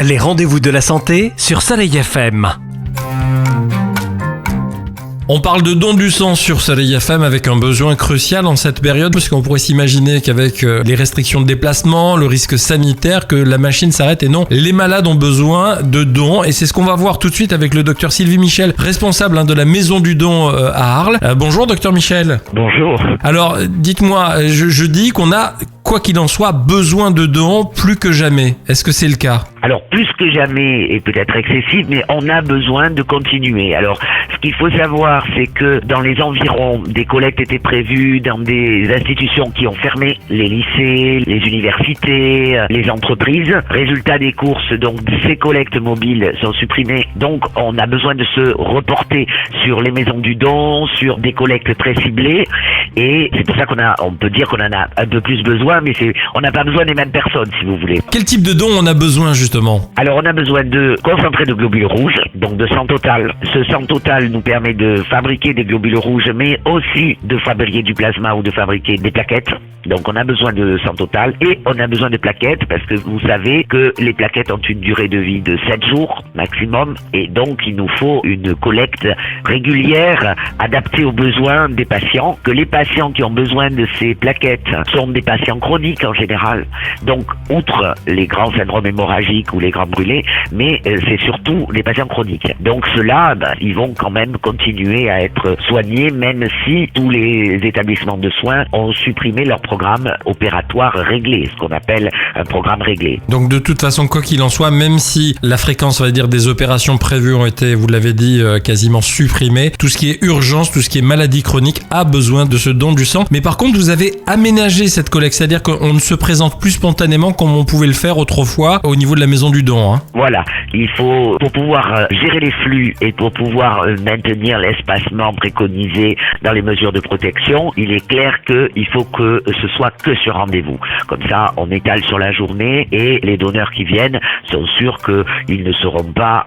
Les rendez-vous de la santé sur Soleil FM. On parle de don du sang sur Soleil FM avec un besoin crucial en cette période, parce qu'on pourrait s'imaginer qu'avec les restrictions de déplacement, le risque sanitaire, que la machine s'arrête et non, les malades ont besoin de dons, et c'est ce qu'on va voir tout de suite avec le docteur Sylvie Michel, responsable de la Maison du Don à Arles. Bonjour docteur Michel. Bonjour. Alors dites-moi, je dis qu'on a, quoi qu'il en soit, besoin de dons plus que jamais. Est-ce que c'est le cas ? Alors plus que jamais est peut-être excessif, mais on a besoin de continuer. Alors ce qu'il faut savoir, c'est que dans les environs, des collectes étaient prévues dans des institutions qui ont fermé, les lycées, les universités, les entreprises. Résultat des courses, donc ces collectes mobiles sont supprimées. Donc on a besoin de se reporter sur les maisons du don, sur des collectes très ciblées. Et c'est pour ça on peut dire qu'on en a un peu plus besoin, mais on n'a pas besoin des mêmes personnes, si vous voulez. Quel type de don on a besoin justement ? Alors on a besoin de concentrés de globules rouges, donc de sang total. Ce sang total nous permet de fabriquer des globules rouges, mais aussi de fabriquer du plasma ou de fabriquer des plaquettes. Donc on a besoin de sang total et on a besoin de plaquettes parce que vous savez que les plaquettes ont une durée de vie de 7 jours maximum, et donc il nous faut une collecte régulière adaptée aux besoins des patients. Que les patients qui ont besoin de ces plaquettes sont des patients chroniques en général, donc outre les grands syndromes hémorragiques ou les grands brûlés, mais c'est surtout les patients chroniques. Donc ceux-là, ils vont quand même continuer à être soignés, même si tous les établissements de soins ont supprimé leur programme opératoire réglé, ce qu'on appelle un programme réglé. Donc de toute façon, quoi qu'il en soit, même si la fréquence, on va dire, des opérations prévues ont été, vous l'avez dit, quasiment supprimées, tout ce qui est urgence, tout ce qui est maladie chronique a besoin de ce don du sang. Mais par contre, vous avez aménagé cette collecte, c'est-à-dire qu'on ne se présente plus spontanément comme on pouvait le faire autrefois au niveau de la Maison du Don. Voilà, il faut, pour pouvoir gérer les flux et pour pouvoir maintenir l'espacement préconisé dans les mesures de protection, il est clair qu'il faut que ce soit que sur rendez-vous. Comme ça, on étale sur la journée et les donneurs qui viennent sont sûrs qu'ils ne seront pas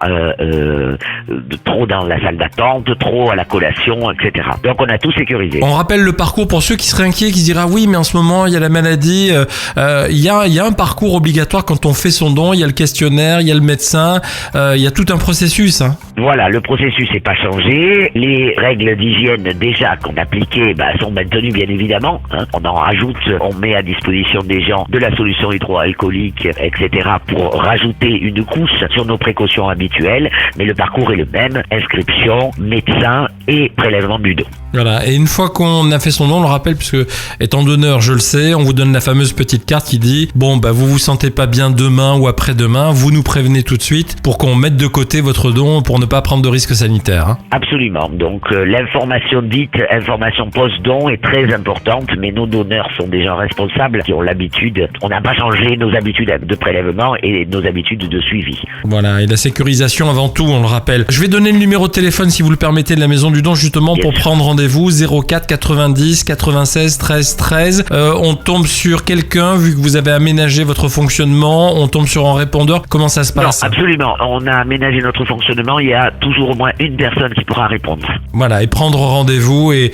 trop dans la salle d'attente, trop à la collation, etc. Donc on a tout sécurisé. On rappelle le parcours pour ceux qui seraient inquiets, qui se diraient ah oui, mais en ce moment il y a la maladie. Il y a un parcours obligatoire quand on fait son don. Il y a le questionnaire, il y a le médecin, il y a tout un processus. Voilà, le processus n'est pas changé. Les règles d'hygiène déjà qu'on appliquait sont maintenues bien évidemment. On en rajoute, on met à disposition des gens de la solution hydroalcoolique, etc. pour rajouter une couche sur nos précautions habituelles. Mais le parcours est le même, inscription, médecin et prélèvement du don. Voilà, et une fois qu'on a fait son don, on le rappelle, puisque étant donneur, je le sais, on vous donne la fameuse petite carte qui dit bon, vous vous sentez pas bien demain ou après-demain, vous nous prévenez tout de suite pour qu'on mette de côté votre don pour ne pas prendre de risques sanitaires. Absolument, donc l'information dite, information post-don est très importante, mais nos donneurs sont des gens responsables qui ont l'habitude, on n'a pas changé nos habitudes de prélèvement et nos habitudes de suivi. Voilà, et la sécurisation avant tout, on le rappelle. Je vais donner le numéro de téléphone, si vous le permettez, de la Maison du Don, justement, pour prendre rendez-vous. 04 90 96 13 13. On tombe sur quelqu'un, vu que vous avez aménagé votre fonctionnement, on tombe sur un répondeur. Comment ça se passe ? Non, absolument. On a aménagé notre fonctionnement. Il y a toujours au moins une personne qui pourra répondre. Voilà, et prendre rendez-vous et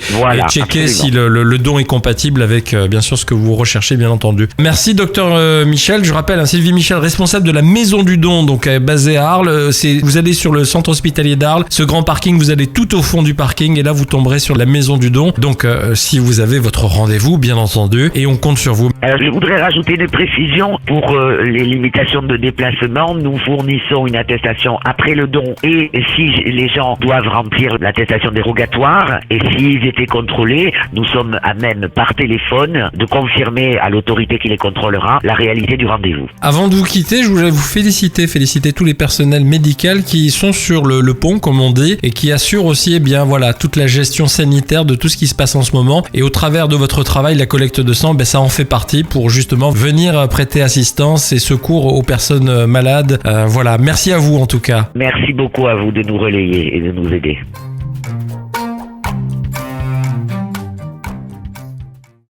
checker si le don est compatible avec, bien sûr, ce que vous recherchez, bien entendu. Merci, docteur Michel. Je rappelle, Sylvie Michel, responsable de la Maison du Don, donc basée à Arles. Vous allez sur le centre hospitalier d'Arles. Ce grand parking, vous allez tout au fond du parking et là, vous tomberez sur la Maison du Don. Donc, si vous avez votre rendez-vous, bien entendu, et on compte sur vous. Je voudrais rajouter une précision pour les limitations de déplacement. Nous fournissons une attestation après le don, et si les gens doivent remplir l'attestation dérogatoire et s'ils étaient contrôlés, nous sommes à même par téléphone de confirmer à l'autorité qui les contrôlera la réalité du rendez-vous. Avant de vous quitter, je voudrais vous féliciter tous les personnels médicaux qui sont sur le pont, comme on dit, et qui assurent aussi toute la gestion sanitaire de tout ce qui se passe en ce moment. Et au travers de votre travail, la collecte de sang, ça en fait partie pour justement venir prêter assistance et secours aux personnes malades. Merci à vous en tout cas. Merci beaucoup à vous de nous relayer et de nous aider.